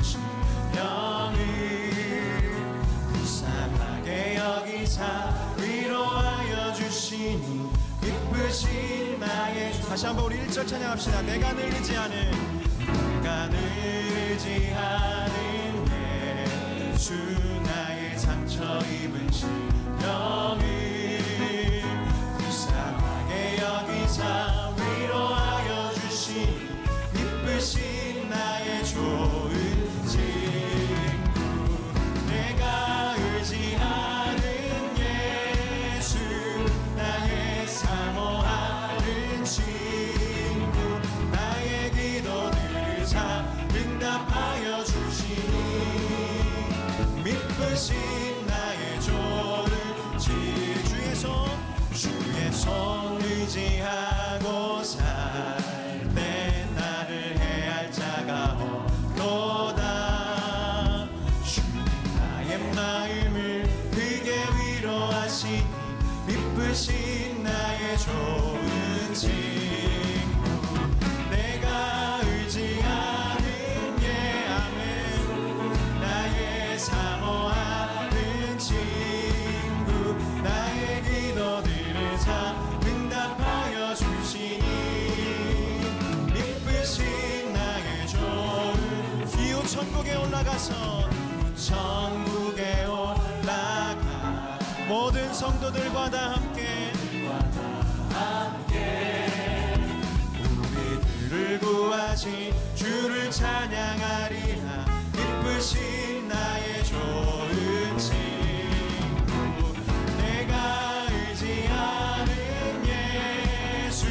입은 심령을 불쌍하게 여기사 위로하여 주시니 기쁘신 나의 주. 다시 한번 우리 1절 찬양합시다. 내가 늘 의지하는 예수 나의 상처 입은 심령을 불쌍하게 여기사 위로하여 주시니 기쁘신 나의 좋은 친구. 내가 의지하는 예수 나의 사모하는 친구. 나의 기도들을 다 응답하여 주시니 기쁘신 나의 좋은 친구. 주의 손 의지하고 살 때 나를 해할 자가 없도다. 주님 나의 마음을 크게 위로하시니 기쁘신 나의 좋은 친구. 내가 의지하는 아멘 나의 사모하는 친구. 나의 기도들을 다 응답하여 주시니 기쁘신 나의 좋은. 이웃 천국에 올라가서 천국에 올라가 모든 성도들과 다 함께 우리들을 구하신 주를 찬양하리라. 기쁘신 나의 좋은 친구. 내가 의지하는 예수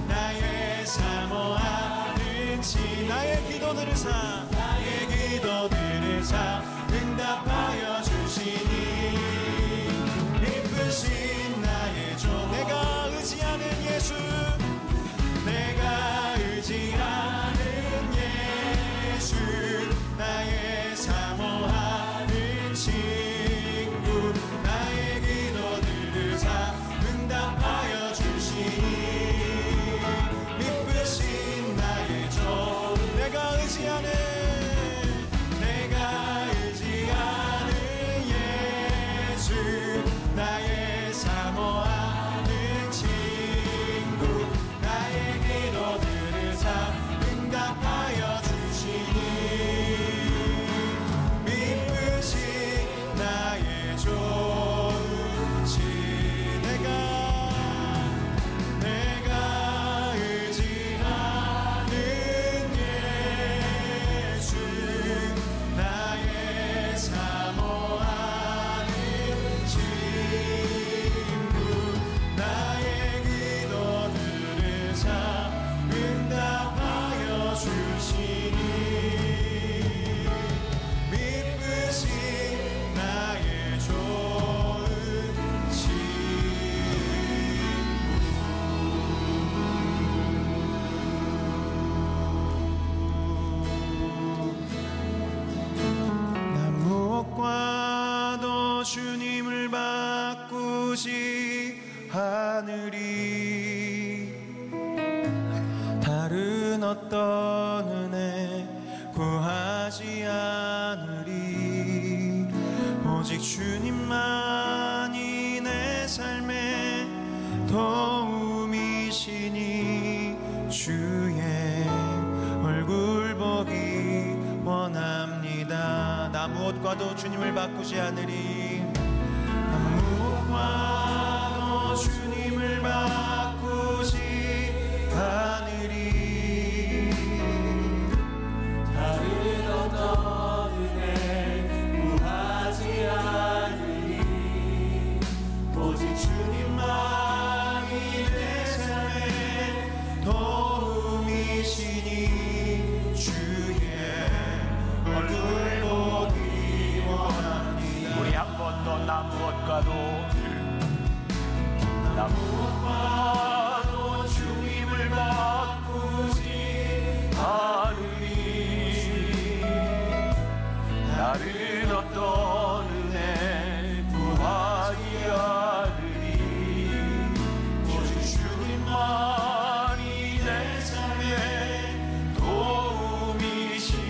나의 사모하는 친구. 나의 기도들을 사 응답하여 주시니 기쁘신 나의 종. 내가 의지하는 예수 내가 의지하는 예수 나의 사모하는 친구. 나의 기도들을 다 응답하여 주시니 기쁘신 나의 종. 내가 의지하는 예수 나의 사모하는 친구. 나의 기도들을 다 응답하여 주시니 기쁘신 나의 좋은 친구. 내가 의지하는 예수 나의 사모하는 친구. 나의 기도들을 다 응답하여 주시니 기쁘신 나의 좋은 친구. 난 무엇과도 주님을 바꾸지 않으리. 다른 어떤 은혜 구하지 않으리. 오직 주님만이 내 삶의 도움이시니 주의 얼굴 보기 원합니다. 나 무엇과도 주님을 바꾸지 않으리. 나 무엇과도 주님을 바꾸지 않으리. 다른 어떤 은혜 구하지 않으리. 오직 주님만이 내 삶의 도움이시니 주의 얼굴 보기 원합니다. 우리 한 번 더 나 무엇과도 주님을 바꾸지 않으리. 다른 어떤 은혜 구하지 않으리. 오직 주님만이 내 삶의 도움이시니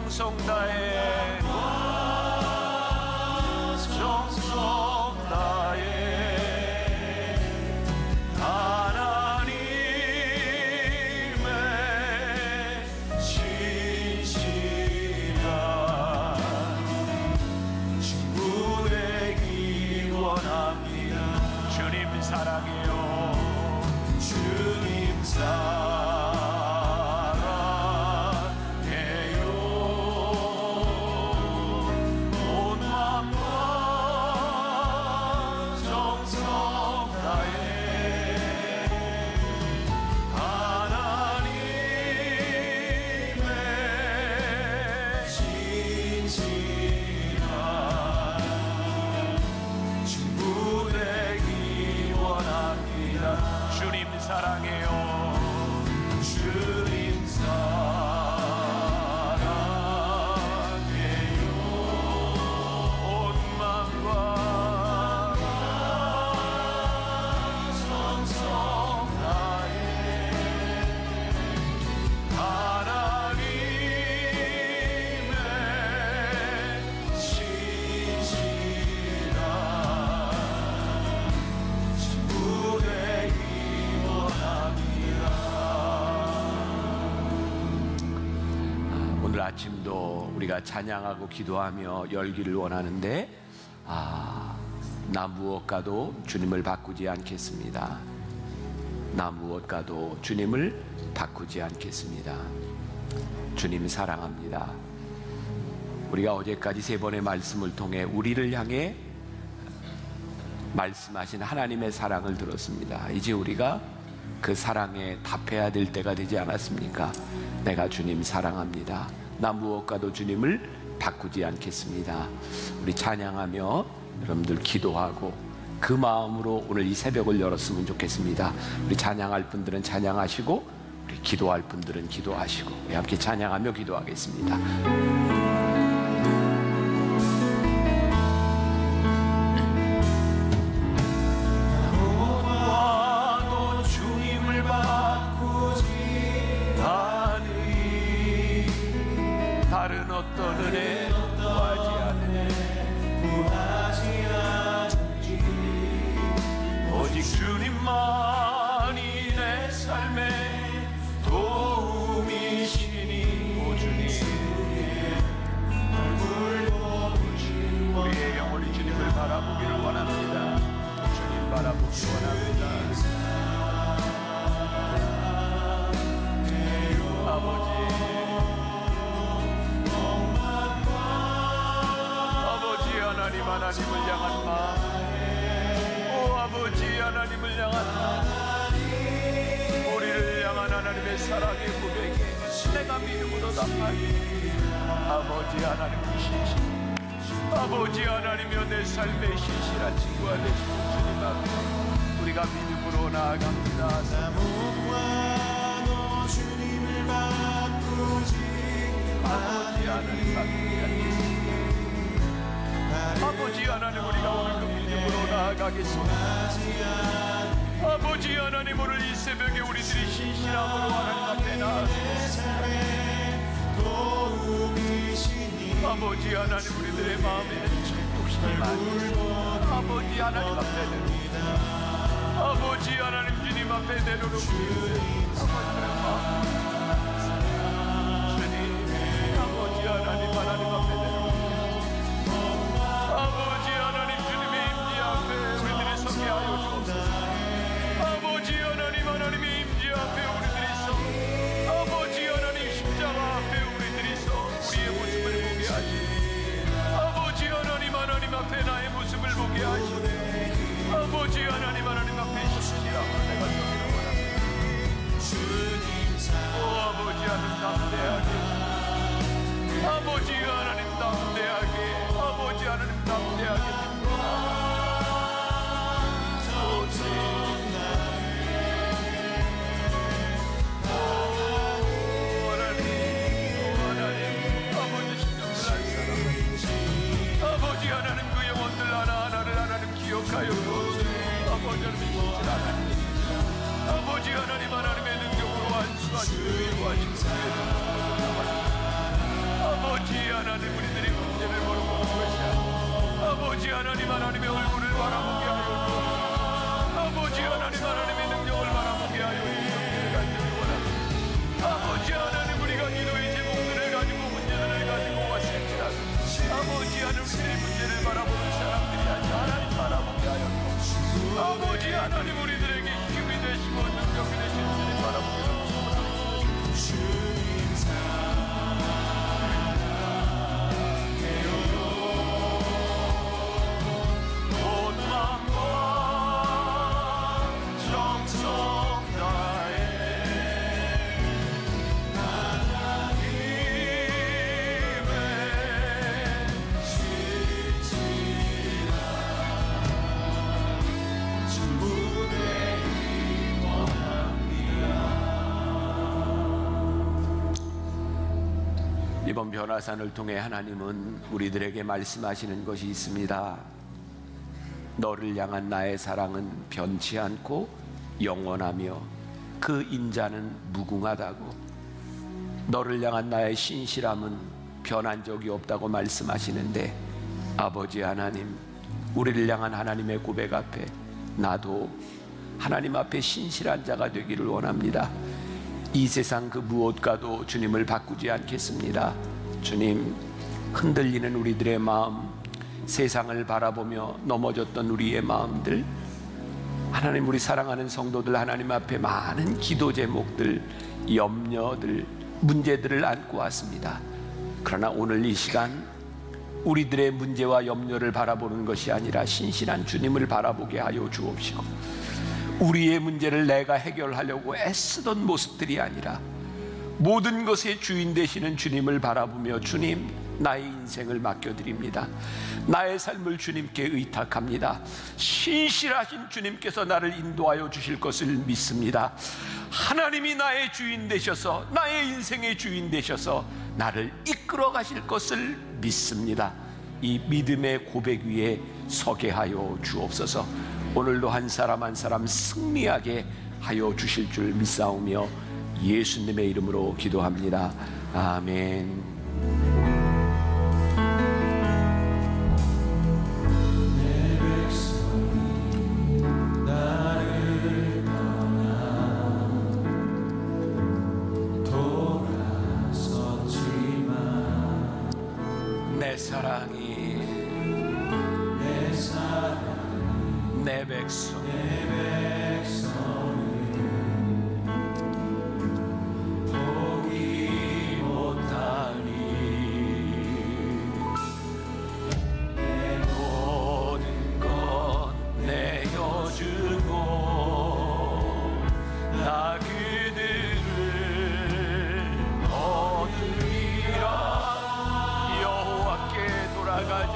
정성 다해 정성 다해 하나님의 신실한 친구 되기 원합니다. 주님 사랑해요. 주님 사랑해요. 온 마음과 정성 다해 하나님의 신실한 친구 되기 원합니다. 주님 사랑해요. 주님 사랑해요. 온 마음과 정성 다해 하나님의 신실한 친구 되기 원합니다. 오늘 아침도 우리가 찬양하고 기도하며 열기를 원하는데 나 무엇과도 주님을 바꾸지 않겠습니다. 나 무엇과도 주님을 바꾸지 않겠습니다. 주님 사랑합니다. 우리가 어제까지 3번의 말씀을 통해 우리를 향해 말씀하신 하나님의 사랑을 들었습니다. 이제 우리가 그 사랑에 답해야 될 때가 되지 않았습니까? 내가 주님 사랑합니다. 나 무엇과도 주님을 바꾸지 않겠습니다. 우리 찬양하며 여러분들 기도하고 그 마음으로 오늘 이 새벽을 열었으면 좋겠습니다. 우리 찬양할 분들은 찬양하시고 우리 기도할 분들은 기도하시고 우리 함께 찬양하며 기도하겠습니다. 무엇과도 주님을 바꾸지 않으리 다른 어떤 은혜 구하지 않으리 오직 주님만이 내 삶의 도움이시니 오 주님 우리의 영혼이 주님을 바라보기를 원합니다. 주님 바라보기 원합니다. 아버지 하나님을 향한 마음 오 아버지 하나님을 향한 마음 우리를 향한 하나님의 사랑의 고백에 내가 믿음으로 답하리 아버지 하나님 신실 아버지 하나님이여 내 삶의 신실한 친구가 되시고 주님 앞에 우리가 믿음으로 나아갑니다. 나무와도 주님을 바꾸지 아버지 하나님 바꾸지 않겠습니다. 아버지 하나님 우리가 오늘도 믿음으로 나아가겠습니다. 아버지 하나님 오늘 이 새벽에 우리들이 신실함으로 하나님 앞에 나아가겠습니다. 아버지 하나님 우리들의 마음에 욕심이 많이 있습니다. 아버지 하나님 앞에 내려옵니다. 아버지 하나님 주님 앞에 내려놓고 아버지의 마음 주님 아버지 하나님 앞에 내려옵니다. 아버지 하나님 주님의 임재 앞에 우리들이 서게 하여 주옵소서. 아버지 하나님의 임재 앞에 우리들이 서 아버지 하나님 십자가 앞에 우리들이 서 우리의 모습을 보게 하시니 아버지 하나님 앞에 나의 모습을 보게 하시니 아버지 하나님 앞에 신실함으로 내가 서기를 원합니다. 오 아버지 하나님 담대하게 아버지 하나님 담대하게 아버지 하나님 담대하게 아버지 하나님 그 영혼들 하나하나를 하나님 기억하여 주옵소서. 아버지 하나님 신실 하나님 아버지 하나님의 능력으로 완수하시고 위로하시고 아버지 하나님 우리들이 문제를 물어보는 것이 아니라 아버지 하나님 하나님의 얼굴을 바라보게 하여 주옵소서. 아버지 하나님 하나님의 능력을 바라보게 하여 주옵소서. 간절히 원합니다. 아버지 하나님 우리가 기도의 제목들을 가지고 문제들을 가지고 왔을지라도 아버지 하나님 우리들의 문제를 바라보는 사람들이 아니라 하나님 바라보게 하여 주옵소서. 아버지 하나님 우리들에게 힘이 되시고 능력이 되시는 주님 바라보게 하여 주옵소서. 이번 변화산을 통해 하나님은 우리들에게 말씀하시는 것이 있습니다. 너를 향한 나의 사랑은 변치 않고 영원하며 그 인자는 무궁하다고, 너를 향한 나의 신실함은 변한 적이 없다고 말씀하시는데, 아버지 하나님, 우리를 향한 하나님의 고백 앞에 나도 하나님 앞에 신실한 자가 되기를 원합니다. 이 세상 그 무엇과도 주님을 바꾸지 않겠습니다. 주님, 흔들리는 우리들의 마음, 세상을 바라보며 넘어졌던 우리의 마음들, 하나님 우리 사랑하는 성도들 하나님 앞에 많은 기도 제목들, 염려들, 문제들을 안고 왔습니다. 그러나 오늘 이 시간 우리들의 문제와 염려를 바라보는 것이 아니라 신실한 주님을 바라보게 하여 주옵시고, 우리의 문제를 내가 해결하려고 애쓰던 모습들이 아니라 모든 것의 주인 되시는 주님을 바라보며, 주님, 나의 인생을 맡겨드립니다. 나의 삶을 주님께 의탁합니다. 신실하신 주님께서 나를 인도하여 주실 것을 믿습니다. 하나님이 나의 주인 되셔서, 나의 인생의 주인 되셔서 나를 이끌어 가실 것을 믿습니다. 이 믿음의 고백 위에 서게 하여 주옵소서. 오늘도 한 사람 한 사람 승리하게 하여 주실 줄 믿사오며 예수님의 이름으로 기도합니다. 아멘. 내 사랑이 내 백성을 포기 못하니, 내 모든 것 내어주고 나 그들을 얻으리라. 여호와께 돌아가자.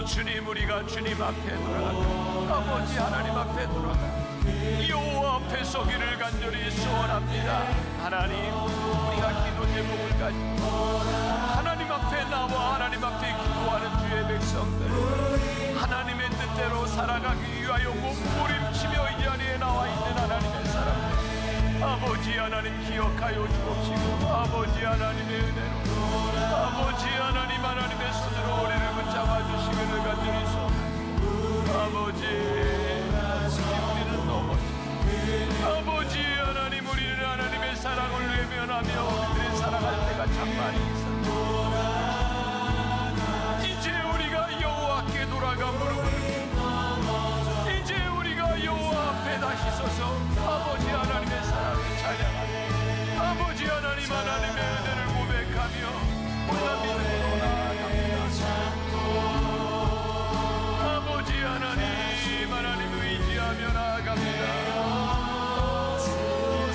주님, 우리가 주님 앞에 돌아가, 아버지 하나님 앞에 돌아가 여호와 앞에 서기를 간절히 소원합니다. 하나님, 우리가 기도 제목을 가지고 하나님 앞에 나와 하나님 앞에 기도하는 주의 백성들, 하나님의 뜻대로 살아가기 위하여 몸부림치며 이 자리에 나와 있는 하나님의 사람들, 아버지 하나님 기억하여 주옵시고, 아버지 하나님의 은혜로, 아버지 하나님 하나님의 손으로 우리를 붙잡아 주시기를 간절히 소원합니다. 아버지, 우리는 넘어져, 아버지 하나님, 우리는 하나님의 사랑을 외면하며 우리들의 사랑할 때가 참 많이 있었습니다. 이제 우리가 여호와께 돌아가 무릎을, 이제 우리가 여호와 앞에 다시 서서 아버지 하나님의 사랑을 찬양하며 아버지 하나님 하나님의 은혜를 고백하며 우리가 믿음으로 나아갑니다. 아버지 하나님 하나님 의지하며 나아갑니다.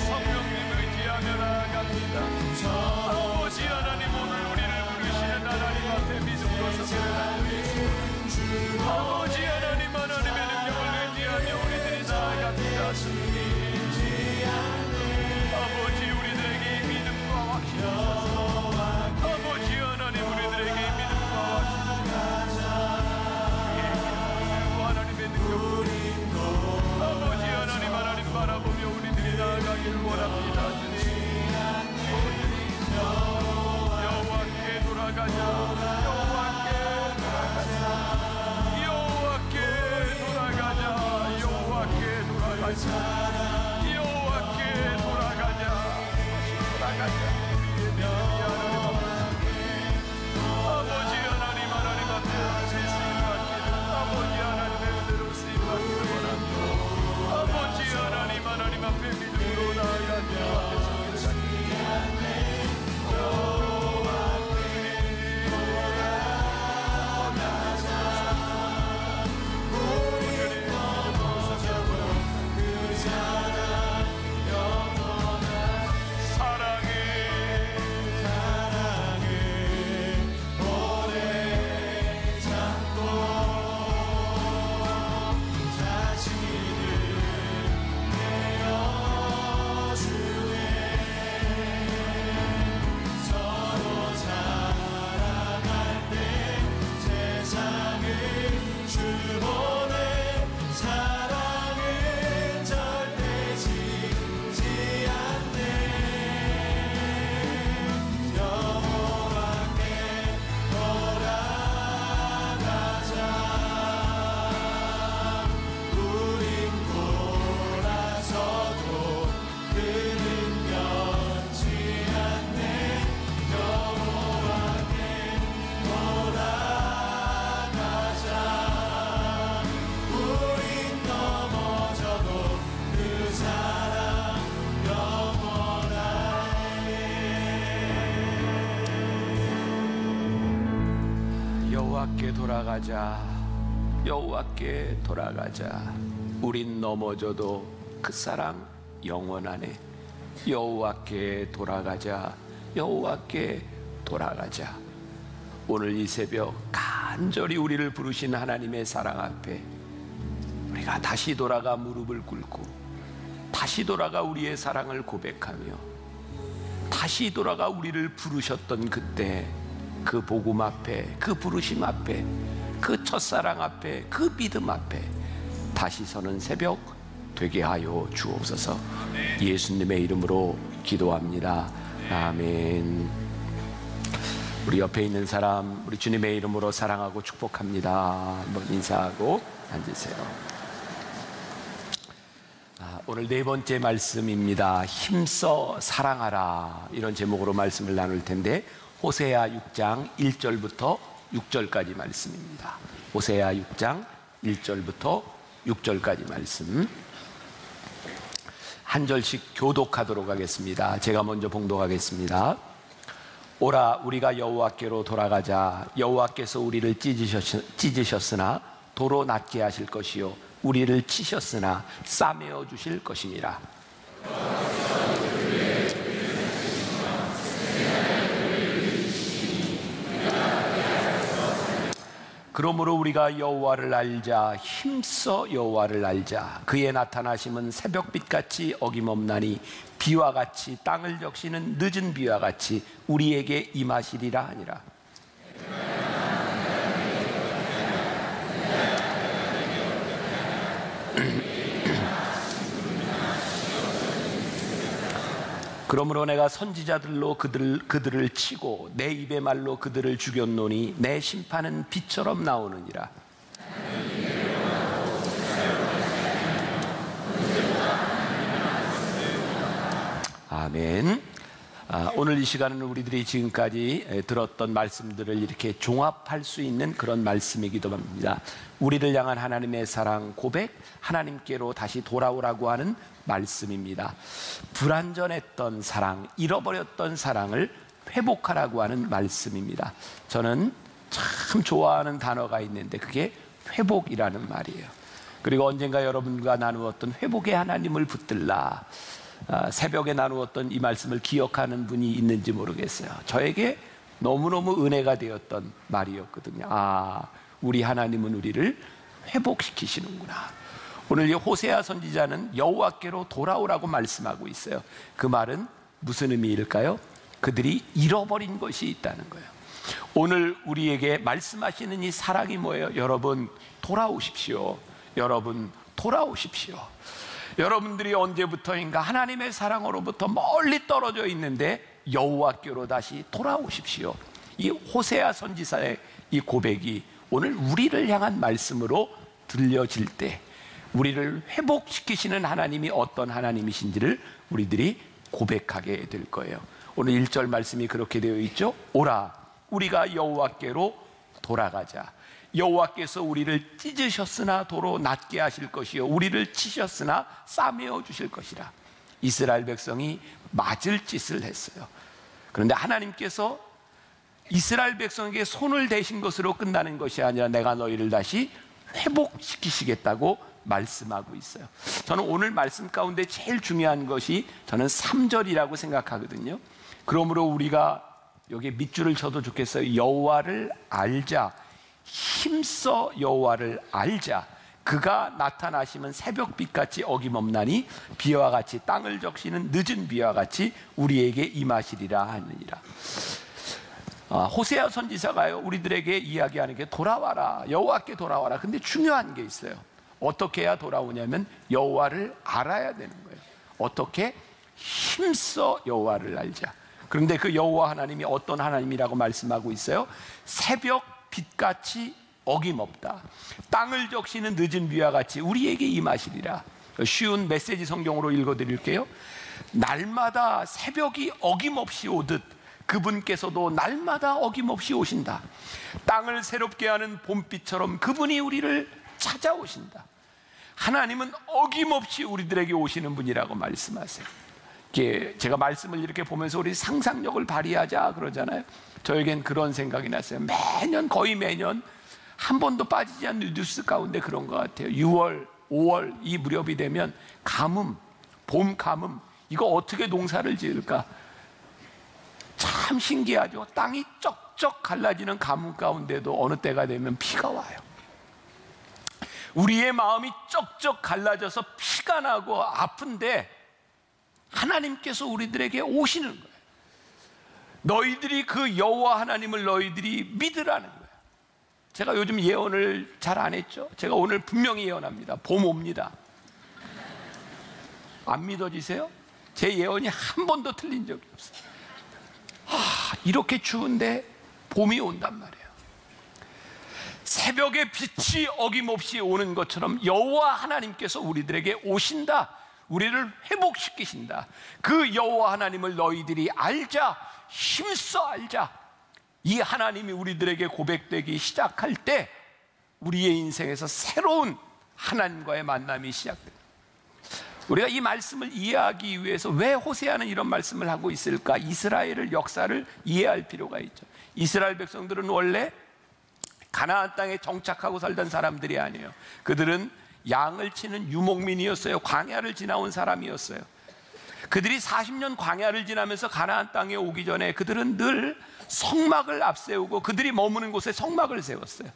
성령님 의지하며 나아갑니다. 아버지 하나님, 오늘 우리를 부르시는 하나님 앞에 믿음으로 서기를 간절히, 아버지 하나님 하나님의 능력을 의지하며 우리들이 나아갑니다. 아버지, 우리들에게 믿음과 확신을 주소서. 아버지 하나님, 우리들에게 믿음과 확신을 주소서. 하나님의 능력을, 아버지 하나님 하나님 바라보며 우리들이 나아가기를 여호와께 돌아가자. 아버지 하나님, 하나님 앞에 쓰임받기를, 아버지 하나님의 은혜로 쓰임받기를 원합니다. 아버지 하나님, 하나님 앞에 믿음으로 나아가 주 앞에 섬기는 여호와께 돌아가자. 여호와께 돌아가자. 우린 넘어져도 그 사랑 영원하네. 여호와께 돌아가자. 여호와께 돌아가자. 오늘 이 새벽 간절히 우리를 부르신 하나님의 사랑 앞에 우리가 다시 돌아가 무릎을 꿇고 다시 돌아가 우리의 사랑을 고백하며 다시 돌아가 우리를 부르셨던 그때 그 복음 앞에, 그 부르심 앞에, 그 첫사랑 앞에, 그 믿음 앞에 다시 서는 새벽 되게 하여 주옵소서. 예수님의 이름으로 기도합니다. 아멘. 우리 옆에 있는 사람, 우리 주님의 이름으로 사랑하고 축복합니다. 한번 인사하고 앉으세요. 오늘 네 번째 말씀입니다. 힘써 사랑하라, 이런 제목으로 말씀을 나눌 텐데 호세아 6장 1절부터 6절까지 말씀입니다. 호세아 6장 1절부터 6절까지 말씀 한 절씩 교독하도록 하겠습니다. 제가 먼저 봉독하겠습니다. 오라, 우리가 여호와께로 돌아가자. 여호와께서 우리를 찢으셨으나 도로 낫게 하실 것이요 우리를 치셨으나 싸매어 주실 것이니라. 그러므로 우리가 여호와를 알자. 힘써 여호와를 알자. 그의 나타나심은 새벽빛같이 어김없나니 비와 같이 땅을 적시는 늦은 비와 같이 우리에게 임하시리라 하니라. 그러므로 내가 선지자들로 그들을 치고 내 입의 말로 그들을 죽였노니 내 심판은 빛처럼 나오느니라. 아멘. 오늘 이 시간은 우리들이 지금까지 들었던 말씀들을 이렇게 종합할 수 있는 그런 말씀이기도 합니다. 우리를 향한 하나님의 사랑 고백, 하나님께로 다시 돌아오라고 하는 말씀입니다. 불완전했던 사랑, 잃어버렸던 사랑을 회복하라고 하는 말씀입니다. 저는 참 좋아하는 단어가 있는데 그게 회복이라는 말이에요. 그리고 언젠가 여러분과 나누었던 회복의 하나님을 붙들라, 새벽에 나누었던 이 말씀을 기억하는 분이 있는지 모르겠어요. 저에게 너무너무 은혜가 되었던 말이었거든요. 우리 하나님은 우리를 회복시키시는구나. 오늘 이 호세아 선지자는 여호와께로 돌아오라고 말씀하고 있어요. 그 말은 무슨 의미일까요? 그들이 잃어버린 것이 있다는 거예요. 오늘 우리에게 말씀하시는 이 사랑이 뭐예요? 여러분 돌아오십시오. 여러분 돌아오십시오. 여러분들이 언제부터인가 하나님의 사랑으로부터 멀리 떨어져 있는데 여호와께로 다시 돌아오십시오. 이 호세아 선지자의 이 고백이 오늘 우리를 향한 말씀으로 들려질 때 우리를 회복시키시는 하나님이 어떤 하나님이신지를 우리들이 고백하게 될 거예요. 오늘 1절 말씀이 그렇게 되어 있죠. 오라 우리가 여호와께로 돌아가자. 여호와께서 우리를 찢으셨으나 도로 낫게 하실 것이요 우리를 치셨으나 싸매어 주실 것이라. 이스라엘 백성이 맞을 짓을 했어요. 그런데 하나님께서 이스라엘 백성에게 손을 대신 것으로 끝나는 것이 아니라 내가 너희를 다시 회복시키시겠다고 말씀하고 있어요. 저는 오늘 말씀 가운데 제일 중요한 것이 저는 3절이라고 생각하거든요. 그러므로 우리가 여기에 밑줄을 쳐도 좋겠어요. 여호와를 알자. 힘써 여호와를 알자. 그가 나타나시면 새벽빛같이 어김없나니 비와 같이 땅을 적시는 늦은 비와 같이 우리에게 임하시리라 하느니라. 호세아 선지자가요 우리들에게 이야기하는 게 돌아와라, 여호와께 돌아와라. 근데 중요한 게 있어요. 어떻게 해야 돌아오냐면 여호와를 알아야 되는 거예요. 어떻게? 힘써 여호와를 알자. 그런데 그 여호와 하나님이 어떤 하나님이라고 말씀하고 있어요? 새벽 빛같이 어김없다. 땅을 적시는 늦은 비와 같이 우리에게 임하시리라. 쉬운 메시지 성경으로 읽어드릴게요. 날마다 새벽이 어김없이 오듯 그분께서도 날마다 어김없이 오신다. 땅을 새롭게 하는 봄비처럼 그분이 우리를 찾아오신다. 하나님은 어김없이 우리들에게 오시는 분이라고 말씀하세요. 제가 말씀을 이렇게 보면서 우리 상상력을 발휘하자 그러잖아요. 저에겐 그런 생각이 났어요. 매년 거의 매년 한 번도 빠지지 않는 뉴스 가운데 그런 것 같아요. 6월, 5월 이 무렵이 되면 가뭄, 봄 가뭄, 이거 어떻게 농사를 지을까? 참 신기하죠. 땅이 쩍쩍 갈라지는 가뭄 가운데도 어느 때가 되면 비가 와요. 우리의 마음이 쩍쩍 갈라져서 피가 나고 아픈데 하나님께서 우리들에게 오시는 거예요. 너희들이 그 여호와 하나님을 너희들이 믿으라는 거예요. 제가 요즘 예언을 잘 안 했죠. 제가 오늘 분명히 예언합니다. 봄 옵니다. 안 믿어지세요? 제 예언이 한 번도 틀린 적이 없어요. 이렇게 추운데 봄이 온단 말이에요. 새벽에 빛이 어김없이 오는 것처럼 여호와 하나님께서 우리들에게 오신다. 우리를 회복시키신다. 그 여호와 하나님을 너희들이 알자. 힘써 알자. 이 하나님이 우리들에게 고백되기 시작할 때 우리의 인생에서 새로운 하나님과의 만남이 시작됩니다. 우리가 이 말씀을 이해하기 위해서 왜 호세아는 이런 말씀을 하고 있을까? 이스라엘의 역사를 이해할 필요가 있죠. 이스라엘 백성들은 원래 가나안 땅에 정착하고 살던 사람들이 아니에요. 그들은 양을 치는 유목민이었어요. 광야를 지나온 사람이었어요. 그들이 40년 광야를 지나면서 가나안 땅에 오기 전에 그들은 늘 성막을 앞세우고 그들이 머무는 곳에 성막을 세웠어요.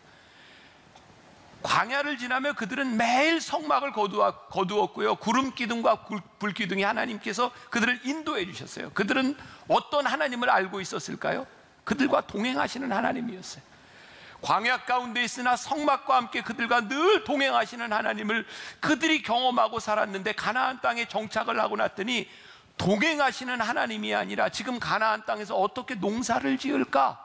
광야를 지나며 그들은 매일 성막을 거두었고요. 구름 기둥과 불 기둥이 하나님께서 그들을 인도해 주셨어요. 그들은 어떤 하나님을 알고 있었을까요? 그들과 동행하시는 하나님이었어요. 광야 가운데 있으나 성막과 함께 그들과 늘 동행하시는 하나님을 그들이 경험하고 살았는데 가나안 땅에 정착을 하고 났더니 동행하시는 하나님이 아니라 지금 가나안 땅에서 어떻게 농사를 지을까?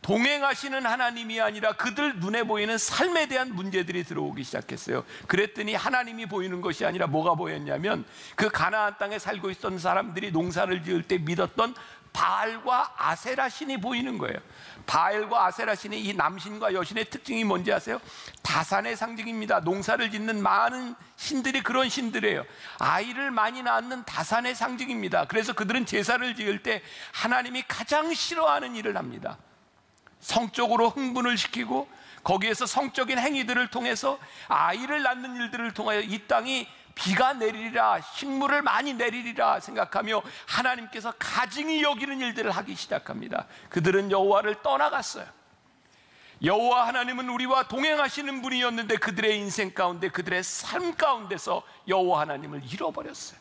동행하시는 하나님이 아니라 그들 눈에 보이는 삶에 대한 문제들이 들어오기 시작했어요. 그랬더니 하나님이 보이는 것이 아니라 뭐가 보였냐면 그 가나안 땅에 살고 있던 사람들이 농사를 지을 때 믿었던 바알과 아세라 신이 보이는 거예요. 바알과 아세라 신이 이 남신과 여신의 특징이 뭔지 아세요? 다산의 상징입니다. 농사를 짓는 많은 신들이 그런 신들이에요. 아이를 많이 낳는 다산의 상징입니다. 그래서 그들은 제사를 지을 때 하나님이 가장 싫어하는 일을 합니다. 성적으로 흥분을 시키고 거기에서 성적인 행위들을 통해서 아이를 낳는 일들을 통하여 이 땅이 비가 내리리라, 식물을 많이 내리리라 생각하며 하나님께서 가증히 여기는 일들을 하기 시작합니다. 그들은 여호와를 떠나갔어요. 여호와 하나님은 우리와 동행하시는 분이었는데 그들의 인생 가운데, 그들의 삶 가운데서 여호와 하나님을 잃어버렸어요.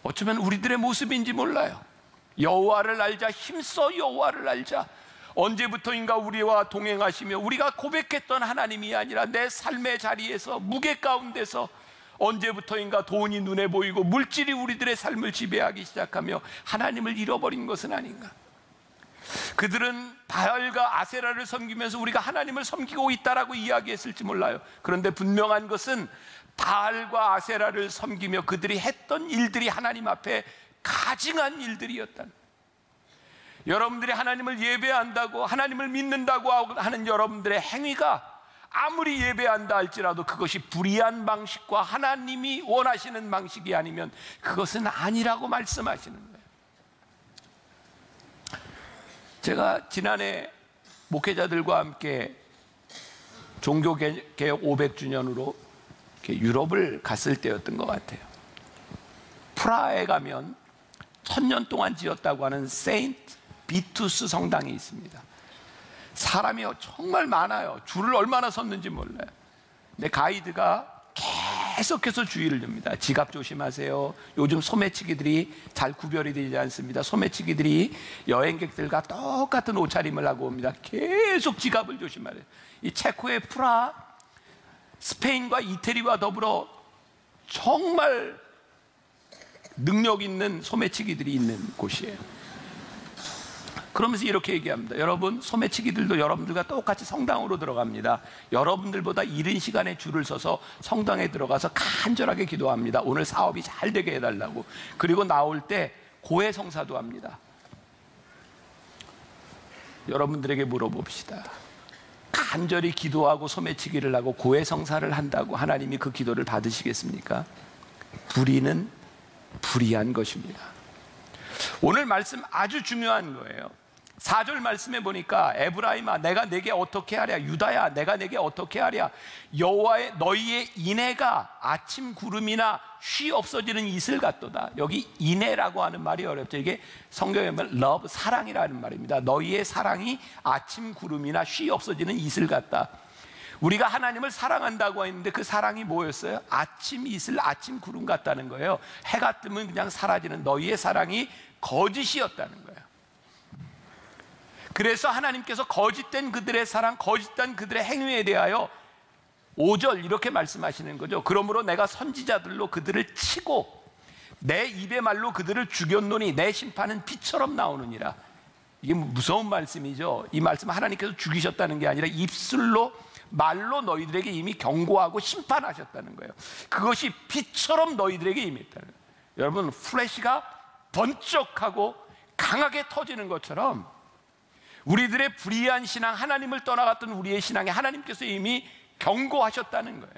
어쩌면 우리들의 모습인지 몰라요. 여호와를 알자, 힘써 여호와를 알자. 언제부터인가 우리와 동행하시며 우리가 고백했던 하나님이 아니라 내 삶의 자리에서, 무게 가운데서 언제부터인가 돈이 눈에 보이고 물질이 우리들의 삶을 지배하기 시작하며 하나님을 잃어버린 것은 아닌가. 그들은 바알과 아세라를 섬기면서 우리가 하나님을 섬기고 있다라고 이야기했을지 몰라요. 그런데 분명한 것은 바알과 아세라를 섬기며 그들이 했던 일들이 하나님 앞에 가증한 일들이었다는, 여러분들이 하나님을 예배한다고, 하나님을 믿는다고 하는 여러분들의 행위가 아무리 예배한다 할지라도 그것이 불의한 방식과 하나님이 원하시는 방식이 아니면 그것은 아니라고 말씀하시는 거예요. 제가 지난해 목회자들과 함께 종교개혁 500주년으로 유럽을 갔을 때였던 것 같아요. 프라하에 가면 1000년 동안 지었다고 하는 세인트 비투스 성당이 있습니다. 사람이 정말 많아요. 줄을 얼마나 섰는지 몰라요. 근데 가이드가 계속해서 주의를 줍니다. 지갑 조심하세요. 요즘 소매치기들이 잘 구별이 되지 않습니다. 소매치기들이 여행객들과 똑같은 옷차림을 하고 옵니다. 계속 지갑을 조심하래요. 이 체코의 프라하, 스페인과 이태리와 더불어 정말 능력 있는 소매치기들이 있는 곳이에요. 그러면서 이렇게 얘기합니다. 여러분, 소매치기들도 여러분들과 똑같이 성당으로 들어갑니다. 여러분들보다 이른 시간에 줄을 서서 성당에 들어가서 간절하게 기도합니다. 오늘 사업이 잘 되게 해달라고. 그리고 나올 때 고해성사도 합니다. 여러분들에게 물어봅시다. 간절히 기도하고 소매치기를 하고 고해성사를 한다고 하나님이 그 기도를 받으시겠습니까? 불의는 불의한 것입니다. 오늘 말씀 아주 중요한 거예요. 4절 말씀에 보니까 에브라임아 내가 내게 어떻게 하랴, 유다야 내가 내게 어떻게 하랴, 여호와의 너희의 인애가 아침 구름이나 쉬 없어지는 이슬 같도다. 여기 인애라고 하는 말이 어렵죠. 이게 성경에 보면 love, 사랑이라는 말입니다. 너희의 사랑이 아침 구름이나 쉬 없어지는 이슬 같다. 우리가 하나님을 사랑한다고 했는데 그 사랑이 뭐였어요? 아침 이슬, 아침 구름 같다는 거예요. 해가 뜨면 그냥 사라지는 너희의 사랑이 거짓이었다는 거예요. 그래서 하나님께서 거짓된 그들의 사랑, 거짓된 그들의 행위에 대하여 5절 이렇게 말씀하시는 거죠. 그러므로 내가 선지자들로 그들을 치고 내 입의 말로 그들을 죽였노니 내 심판은 피처럼 나오느니라. 이게 무서운 말씀이죠. 이 말씀 하나님께서 죽이셨다는 게 아니라 입술로, 말로 너희들에게 이미 경고하고 심판하셨다는 거예요. 그것이 피처럼 너희들에게 임했다는 거예요. 여러분, 플래시가 번쩍하고 강하게 터지는 것처럼 우리들의 불의한 신앙, 하나님을 떠나갔던 우리의 신앙에 하나님께서 이미 경고하셨다는 거예요.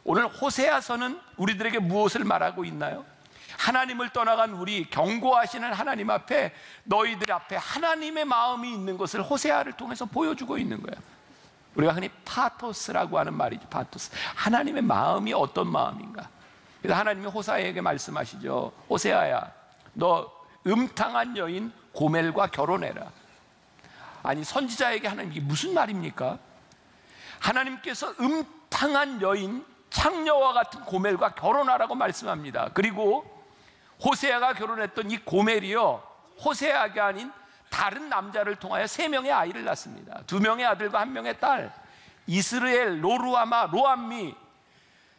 오늘 호세아서는 우리들에게 무엇을 말하고 있나요? 하나님을 떠나간 우리, 경고하시는 하나님 앞에, 너희들 앞에 하나님의 마음이 있는 것을 호세아를 통해서 보여주고 있는 거예요. 우리가 흔히 파토스라고 하는 말이죠. 파토스. 하나님의 마음이 어떤 마음인가. 그래서 하나님이 호세아에게 말씀하시죠. 호세아야, 너 음탕한 여인 고멜과 결혼해라. 아니, 선지자에게 하나님, 이게 무슨 말입니까? 하나님께서 음탕한 여인, 창녀와 같은 고멜과 결혼하라고 말씀합니다. 그리고 호세아가 결혼했던 이 고멜이요, 호세아가 아닌 다른 남자를 통하여 3명의 아이를 낳습니다. 2명의 아들과 1명의 딸. 이스라엘, 로루아마, 로암미,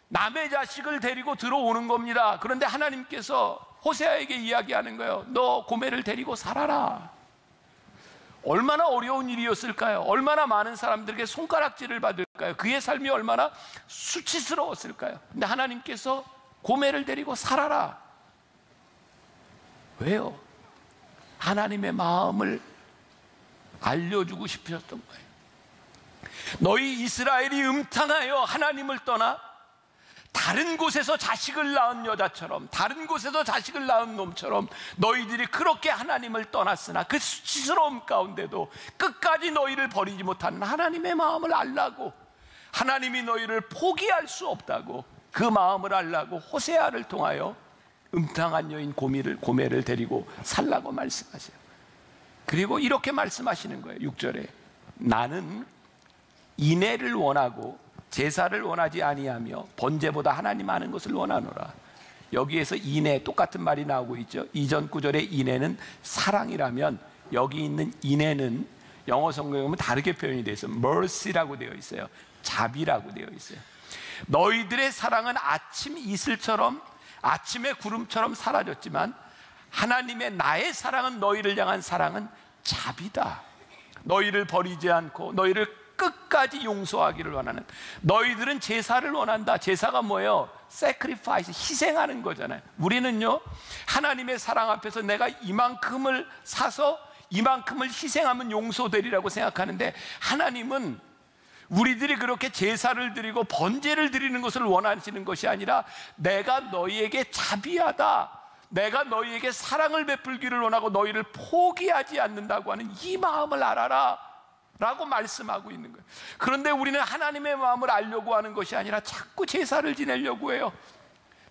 남의 자식을 데리고 들어오는 겁니다. 그런데 하나님께서 호세아에게 이야기하는 거예요. 너 고멜을 데리고 살아라. 얼마나 어려운 일이었을까요? 얼마나 많은 사람들에게 손가락질을 받을까요? 그의 삶이 얼마나 수치스러웠을까요? 근데 하나님께서 고멜을 데리고 살아라. 왜요? 하나님의 마음을 알려주고 싶으셨던 거예요. 너희 이스라엘이 음탕하여 하나님을 떠나 다른 곳에서 자식을 낳은 여자처럼, 다른 곳에서 자식을 낳은 놈처럼 너희들이 그렇게 하나님을 떠났으나 그 수치스러움 가운데도 끝까지 너희를 버리지 못하는 하나님의 마음을 알라고, 하나님이 너희를 포기할 수 없다고, 그 마음을 알라고 호세아를 통하여 음탕한 여인 고멜을 데리고 살라고 말씀하세요. 그리고 이렇게 말씀하시는 거예요. 6절에 나는 인애를 원하고 제사를 원하지 아니하며 번제보다 하나님 아는 것을 원하노라. 여기에서 인애, 똑같은 말이 나오고 있죠. 이전 구절의 인애는 사랑이라면 여기 있는 인애는 영어 성경에 보면 다르게 표현이 되어 있어요. mercy라고 되어 있어요. 자비라고 되어 있어요. 너희들의 사랑은 아침 이슬처럼, 아침의 구름처럼 사라졌지만 하나님의 나의 사랑은, 너희를 향한 사랑은 자비다. 너희를 버리지 않고 너희를 끝까지 용서하기를 원하는, 너희들은 제사를 원한다. 제사가 뭐예요? sacrifice, 희생하는 거잖아요. 우리는요, 하나님의 사랑 앞에서 내가 이만큼을 사서 이만큼을 희생하면 용서되리라고 생각하는데, 하나님은 우리들이 그렇게 제사를 드리고 번제를 드리는 것을 원하시는 것이 아니라 내가 너희에게 자비하다, 내가 너희에게 사랑을 베풀기를 원하고 너희를 포기하지 않는다고 하는 이 마음을 알아라 라고 말씀하고 있는 거예요. 그런데 우리는 하나님의 마음을 알려고 하는 것이 아니라 자꾸 제사를 지내려고 해요.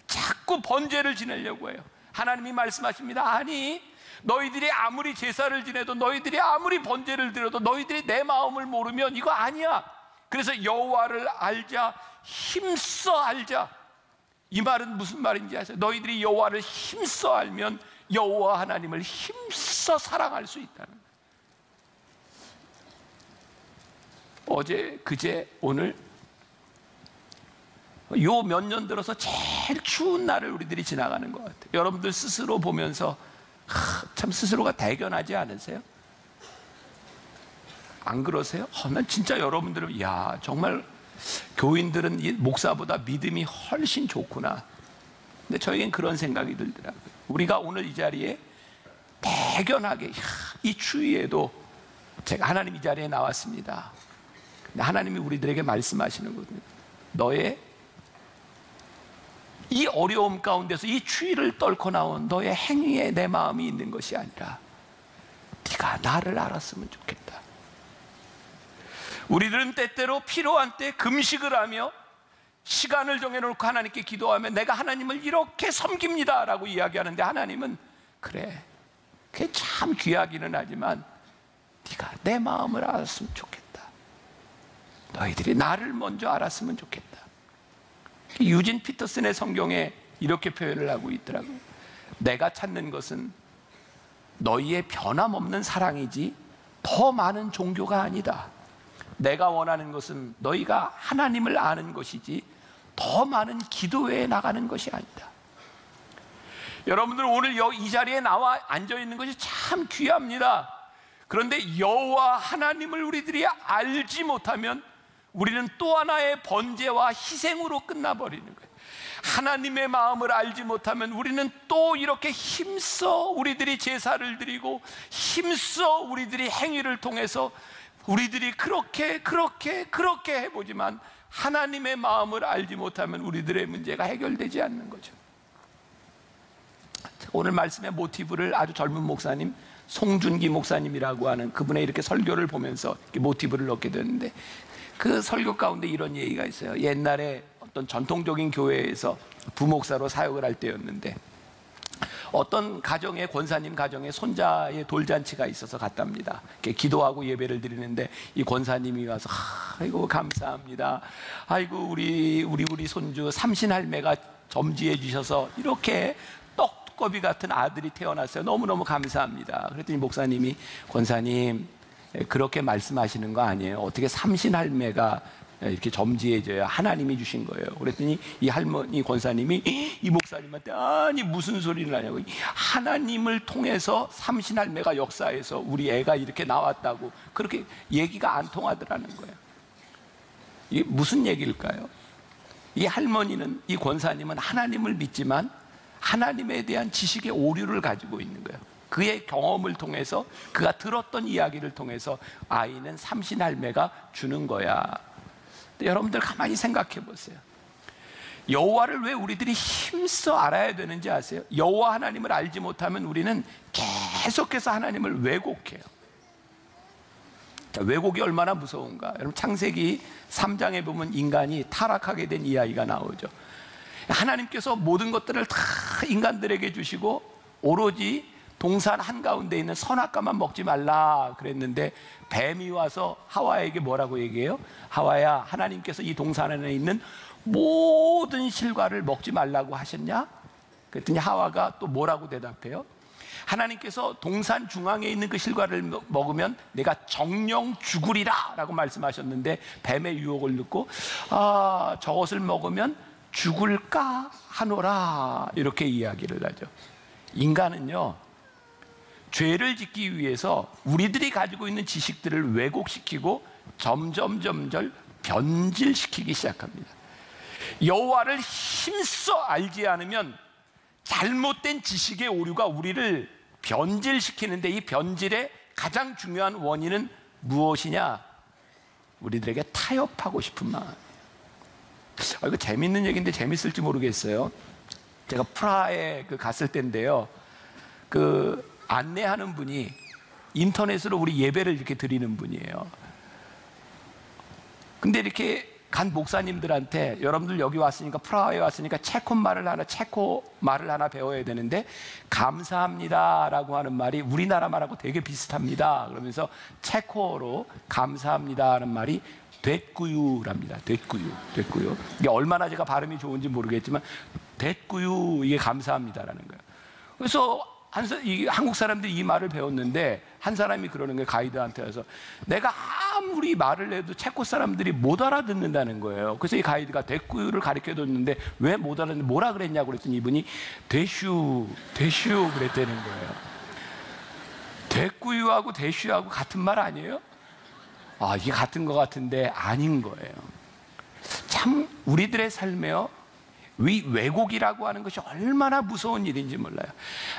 자꾸 번제를 지내려고 해요. 하나님이 말씀하십니다. 아니, 너희들이 아무리 제사를 지내도, 너희들이 아무리 번제를 드려도 너희들이 내 마음을 모르면 이거 아니야. 그래서 여호와를 알자, 힘써 알자. 이 말은 무슨 말인지 아세요? 너희들이 여호와를 힘써 알면 여호와 하나님을 힘써 사랑할 수 있다는 거예요. 어제, 그제, 오늘 요 몇 년 들어서 제일 추운 날을 우리들이 지나가는 것 같아요. 여러분들 스스로 보면서 참 스스로가 대견하지 않으세요? 안 그러세요? 난 진짜 여러분들은 야, 정말 교인들은 목사보다 믿음이 훨씬 좋구나. 근데 저에겐 그런 생각이 들더라고요. 우리가 오늘 이 자리에 대견하게, 이 추위에도 제가 하나님 이 자리에 나왔습니다. 하나님이 우리들에게 말씀하시는 거거든요. 너의 이 어려움 가운데서 이 추위를 떨고 나온 너의 행위에 내 마음이 있는 것이 아니라 네가 나를 알았으면 좋겠다. 우리들은 때때로 필요한 때 금식을 하며 시간을 정해놓고 하나님께 기도하며 내가 하나님을 이렇게 섬깁니다 라고 이야기하는데, 하나님은 그래, 그게 참 귀하기는 하지만 네가 내 마음을 알았으면 좋겠다. 너희들이 나를 먼저 알았으면 좋겠다. 유진 피터슨의 성경에 이렇게 표현을 하고 있더라고요. 내가 찾는 것은 너희의 변함없는 사랑이지 더 많은 종교가 아니다. 내가 원하는 것은 너희가 하나님을 아는 것이지 더 많은 기도회에 나가는 것이 아니다. 여러분들 오늘 이 자리에 나와 앉아있는 것이 참 귀합니다. 그런데 여호와 하나님을 우리들이 알지 못하면 우리는 또 하나의 번제와 희생으로 끝나버리는 거예요. 하나님의 마음을 알지 못하면 우리는 또 이렇게 힘써 우리들이 제사를 드리고 힘써 우리들이 행위를 통해서 우리들이 그렇게 해보지만 하나님의 마음을 알지 못하면 우리들의 문제가 해결되지 않는 거죠. 오늘 말씀의 모티브를 아주 젊은 목사님, 송준기 목사님이라고 하는 그분의 이렇게 설교를 보면서 이렇게 모티브를 넣게 됐는데, 그 설교 가운데 이런 얘기가 있어요. 옛날에 어떤 전통적인 교회에서 부목사로 사역을 할 때였는데, 어떤 가정에, 권사님 가정에 손자의 돌잔치가 있어서 갔답니다. 이렇게 기도하고 예배를 드리는데 이 권사님이 와서 아이고 감사합니다. 아이고 우리 손주 삼신할매가 점지해 주셔서 이렇게 떡두꺼비 같은 아들이 태어났어요. 너무너무 감사합니다. 그랬더니 목사님이, 권사님 그렇게 말씀하시는 거 아니에요. 어떻게 삼신할매가 이렇게 점지해져야 하나님이 주신 거예요. 그랬더니 이 할머니 권사님이 이 목사님한테 아니 무슨 소리를 하냐고, 하나님을 통해서 삼신할매가 역사해서 우리 애가 이렇게 나왔다고, 그렇게 얘기가 안 통하더라는 거예요. 이게 무슨 얘기일까요? 이 할머니는, 이 권사님은 하나님을 믿지만 하나님에 대한 지식의 오류를 가지고 있는 거예요. 그의 경험을 통해서, 그가 들었던 이야기를 통해서 아이는 삼신할매가 주는 거야. 여러분들 가만히 생각해 보세요. 여호와를 왜 우리들이 힘써 알아야 되는지 아세요? 여호와 하나님을 알지 못하면 우리는 계속해서 하나님을 왜곡해요. 자, 왜곡이 얼마나 무서운가. 여러분 창세기 3장에 보면 인간이 타락하게 된 이야기가 나오죠. 하나님께서 모든 것들을 다 인간들에게 주시고 오로지 동산 한가운데 있는 선악과만 먹지 말라 그랬는데, 뱀이 와서 하와에게 뭐라고 얘기해요? 하와야, 하나님께서 이 동산 안에 있는 모든 실과를 먹지 말라고 하셨냐? 그랬더니 하와가 또 뭐라고 대답해요? 하나님께서 동산 중앙에 있는 그 실과를 먹으면 내가 정령 죽으리라 라고 말씀하셨는데, 뱀의 유혹을 듣고 저것을 먹으면 죽을까 하노라, 이렇게 이야기를 하죠. 인간은요, 죄를 짓기 위해서 우리들이 가지고 있는 지식들을 왜곡시키고 점점 변질시키기 시작합니다. 여호와를 힘써 알지 않으면 잘못된 지식의 오류가 우리를 변질시키는데, 이 변질의 가장 중요한 원인은 무엇이냐? 우리들에게 타협하고 싶은 마음이에요. 이거 재밌는 얘기인데 재밌을지 모르겠어요. 제가 프라하에 갔을 때인데요, 안내하는 분이 인터넷으로 우리 예배를 이렇게 드리는 분이에요. 근데 이렇게 간 목사님들한테, 여러분들 여기 왔으니까, 프라하에 왔으니까 체코 말을 하나 배워야 되는데, 감사합니다라고 하는 말이 우리나라 말하고 되게 비슷합니다. 그러면서 체코어로 감사합니다라는 말이 됐구유랍니다. 됐구유. 이게 얼마나 제가 발음이 좋은지 모르겠지만 됐구유, 이게 감사합니다라는 거예요. 그래서 한국 사람들이 이 말을 배웠는데, 한 사람이 그러는 거예요. 가이드한테 와서 내가 아무리 말을 해도 체코 사람들이 못 알아듣는다는 거예요. 그래서 이 가이드가 됐구유를 가르쳐줬는데 왜 못 알아듣는데 뭐라 그랬냐고 그랬더니 이분이 대슈 그랬다는 거예요. 됐구유하고 대슈하고 같은 말 아니에요? 이게 같은 것 같은데 아닌 거예요. 참 우리들의 삶에요, 왜곡이라고 하는 것이 얼마나 무서운 일인지 몰라요.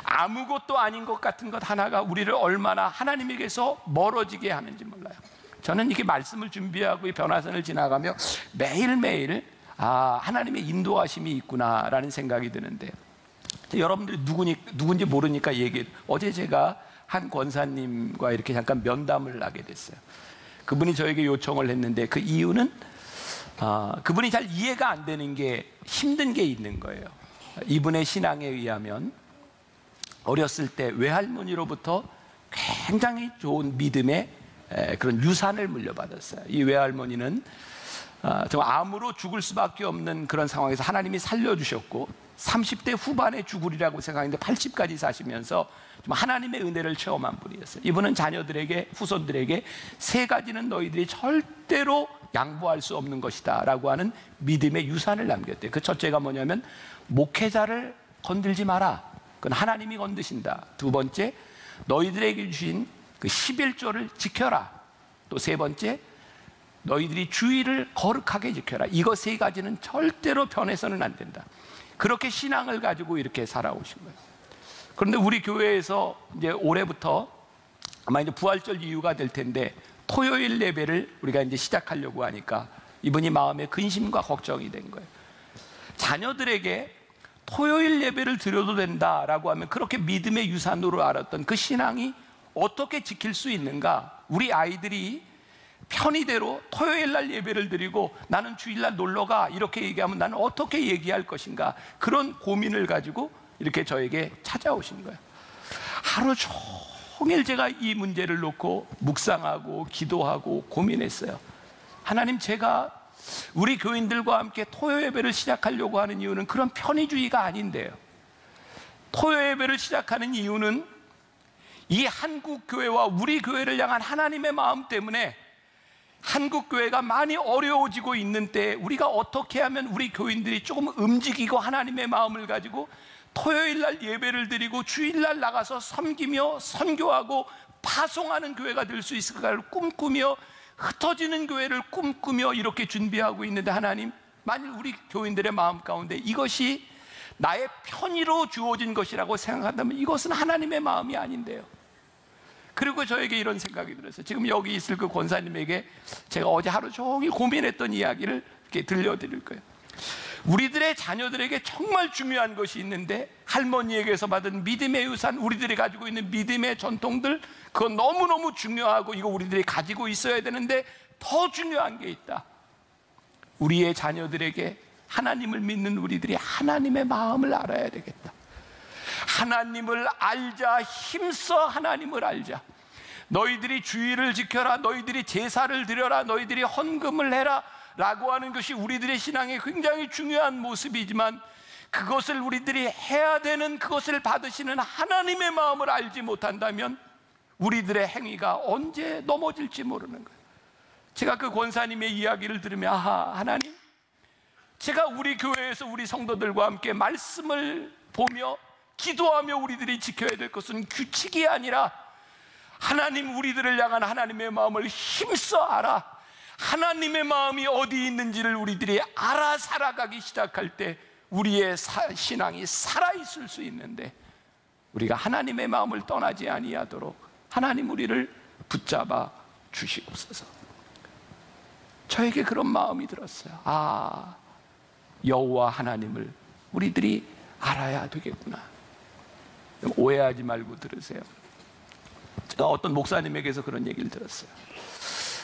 아무것도 아닌 것 같은 것 하나가 우리를 얼마나 하나님에게서 멀어지게 하는지 몰라요. 저는 이렇게 말씀을 준비하고 이 변화선을 지나가며 매일매일 하나님의 인도하심이 있구나라는 생각이 드는데, 여러분들이 누군지 모르니까 얘기해요. 어제 제가 한 권사님과 이렇게 잠깐 면담을 하게 됐어요. 그분이 저에게 요청을 했는데, 그 이유는 그분이 잘 이해가 안 되는 게, 힘든 게 있는 거예요. 이분의 신앙에 의하면 어렸을 때 외할머니로부터 굉장히 좋은 믿음의 그런 유산을 물려받았어요. 이 외할머니는 정말 암으로 죽을 수밖에 없는 그런 상황에서 하나님이 살려주셨고, 30대 후반에 죽으리라고 생각했는데 80까지 사시면서 좀 하나님의 은혜를 체험한 분이었어요. 이분은 자녀들에게, 후손들에게 세 가지는 너희들이 절대로 양보할 수 없는 것이다 라고 하는 믿음의 유산을 남겼대요. 그 첫째가 뭐냐면, 목회자를 건들지 마라. 그건 하나님이 건드신다. 두 번째, 너희들에게 주신 그 11조를 지켜라. 또 세 번째, 너희들이 주의를 거룩하게 지켜라. 이거 세 가지는 절대로 변해서는 안 된다. 그렇게 신앙을 가지고 이렇게 살아오신 거예요. 그런데 우리 교회에서 이제 올해부터 아마 이제 부활절 이유가 될 텐데, 토요일 예배를 우리가 이제 시작하려고 하니까 이분이 마음에 근심과 걱정이 된 거예요. 자녀들에게 토요일 예배를 드려도 된다라고 하면 그렇게 믿음의 유산으로 알았던 그 신앙이 어떻게 지킬 수 있는가? 우리 아이들이 편의대로 토요일 날 예배를 드리고 나는 주일날 놀러가 이렇게 얘기하면 나는 어떻게 얘기할 것인가? 그런 고민을 가지고 이렇게 저에게 찾아오신 거예요. 하루 종일 제가 이 문제를 놓고 묵상하고 기도하고 고민했어요. 하나님, 제가 우리 교인들과 함께 토요 예배를 시작하려고 하는 이유는 그런 편의주의가 아닌데요. 토요 예배를 시작하는 이유는 이 한국 교회와 우리 교회를 향한 하나님의 마음 때문에, 한국 교회가 많이 어려워지고 있는 때 우리가 어떻게 하면 우리 교인들이 조금 움직이고 하나님의 마음을 가지고 토요일 날 예배를 드리고 주일 날 나가서 섬기며 선교하고 파송하는 교회가 될 수 있을까를 꿈꾸며, 흩어지는 교회를 꿈꾸며 이렇게 준비하고 있는데, 하나님, 만일 우리 교인들의 마음 가운데 이것이 나의 편의로 주어진 것이라고 생각한다면 이것은 하나님의 마음이 아닌데요. 그리고 저에게 이런 생각이 들었어요. 지금 여기 있을 그 권사님에게 제가 어제 하루 종일 고민했던 이야기를 이렇게 들려드릴 거예요. 우리들의 자녀들에게 정말 중요한 것이 있는데, 할머니에게서 받은 믿음의 유산, 우리들이 가지고 있는 믿음의 전통들, 그건 너무너무 중요하고 이거 우리들이 가지고 있어야 되는데, 더 중요한 게 있다. 우리의 자녀들에게, 하나님을 믿는 우리들이 하나님의 마음을 알아야 되겠다. 하나님을 알자, 힘써 하나님을 알자. 너희들이 주의를 지켜라, 너희들이 제사를 드려라, 너희들이 헌금을 해라 라고 하는 것이 우리들의 신앙에 굉장히 중요한 모습이지만, 그것을 우리들이 해야 되는, 그것을 받으시는 하나님의 마음을 알지 못한다면 우리들의 행위가 언제 넘어질지 모르는 거예요. 제가 그 권사님의 이야기를 들으며, 하나님, 제가 우리 교회에서 우리 성도들과 함께 말씀을 보며 기도하며 우리들이 지켜야 될 것은 규칙이 아니라 하나님, 우리들을 향한 하나님의 마음을 힘써 알아. 하나님의 마음이 어디 있는지를 우리들이 알아 살아가기 시작할 때 우리의 신앙이 살아있을 수 있는데, 우리가 하나님의 마음을 떠나지 아니하도록 하나님 우리를 붙잡아 주시옵소서. 저에게 그런 마음이 들었어요. 아, 여호와 하나님을 우리들이 알아야 되겠구나. 오해하지 말고 들으세요. 제가 어떤 목사님에게서 그런 얘기를 들었어요.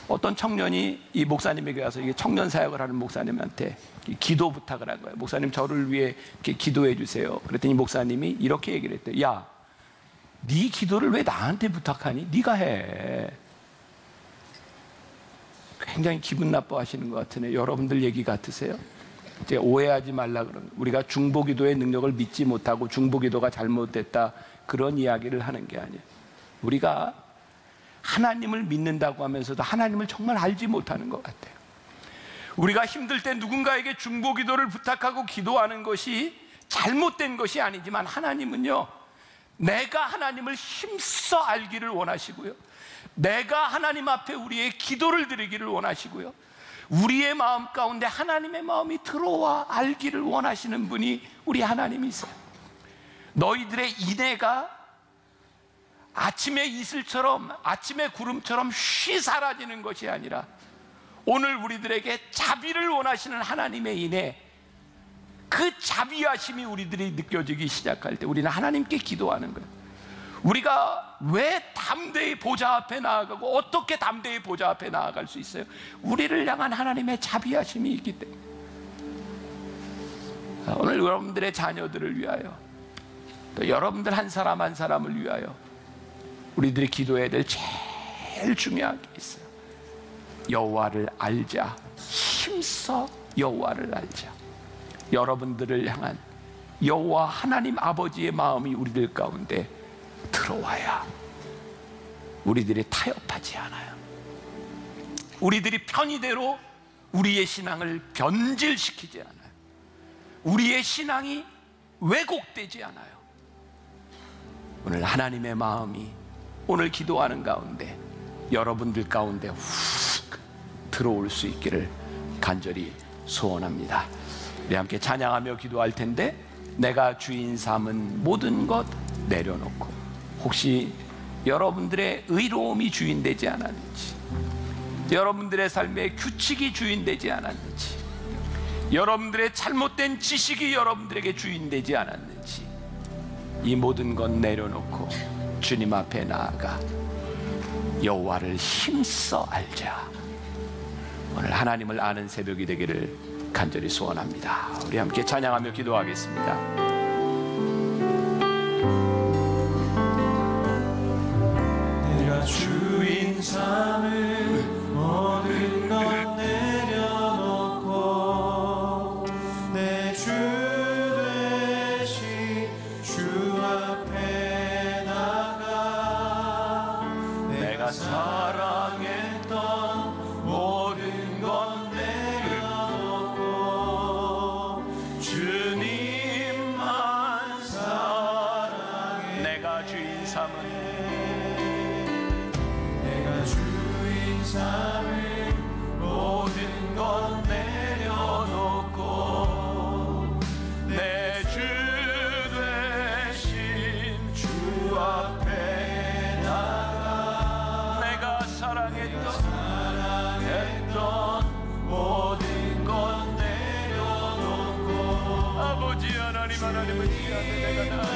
어떤 청년이 이 목사님에게 와서, 이게 청년 사역을 하는 목사님한테 기도 부탁을 한 거예요. 목사님, 저를 위해 이렇게 기도해 주세요. 그랬더니 목사님이 이렇게 얘기를 했대요. 야, 네 기도를 왜 나한테 부탁하니? 네가 해. 굉장히 기분 나빠하시는 것 같으네요. 여러분들 얘기 같으세요? 이제 오해하지 말라 그러는, 우리가 중보기도의 능력을 믿지 못하고 중보기도가 잘못됐다, 그런 이야기를 하는 게 아니에요. 우리가 하나님을 믿는다고 하면서도 하나님을 정말 알지 못하는 것 같아요. 우리가 힘들 때 누군가에게 중보기도를 부탁하고 기도하는 것이 잘못된 것이 아니지만, 하나님은요, 내가 하나님을 힘써 알기를 원하시고요, 내가 하나님 앞에 우리의 기도를 드리기를 원하시고요, 우리의 마음 가운데 하나님의 마음이 들어와 알기를 원하시는 분이 우리 하나님이세요. 너희들의 인애가 아침의 이슬처럼, 아침의 구름처럼 쉬 사라지는 것이 아니라, 오늘 우리들에게 자비를 원하시는 하나님의 인애, 그 자비하심이 우리들이 느껴지기 시작할 때 우리는 하나님께 기도하는 거예요. 우리가 왜 담대히 보좌 앞에 나아가고 어떻게 담대히 보좌 앞에 나아갈 수 있어요? 우리를 향한 하나님의 자비하심이 있기 때문에. 오늘 여러분들의 자녀들을 위하여, 또 여러분들 한 사람 한 사람을 위하여 우리들이 기도해야 될 제일 중요한 게 있어요. 여호와를 알자. 힘써 여호와를 알자. 여러분들을 향한 여호와 하나님 아버지의 마음이 우리들 가운데 들어와야 우리들이 타협하지 않아요. 우리들이 편의대로 우리의 신앙을 변질시키지 않아요. 우리의 신앙이 왜곡되지 않아요. 오늘 하나님의 마음이 오늘 기도하는 가운데 여러분들 가운데 훅 들어올 수 있기를 간절히 소원합니다. 우리 함께 찬양하며 기도할 텐데, 내가 주인 삼은 모든 것 내려놓고, 혹시 여러분들의 의로움이 주인되지 않았는지, 여러분들의 삶의 규칙이 주인되지 않았는지, 여러분들의 잘못된 지식이 여러분들에게 주인되지 않았는지, 이 모든 것 내려놓고 주님 앞에 나아가 여호와를 힘써 알자. 오늘 하나님을 아는 새벽이 되기를 간절히 소원합니다. 우리 함께 찬양하며 기도하겠습니다. 내가 주인 삼을 모든 것 내려놓고 내 주 되신 주 앞에 나가 내가 사랑했던 모든 것 내려놓고 주님만 사랑해. 내가 주인 삼은 삼을 모든 것 내려놓고 내 주 되신 주 앞에 나가 내가 사랑했던 모든 것 내려놓고 아버지 하나님, 하나님을 위하여 내가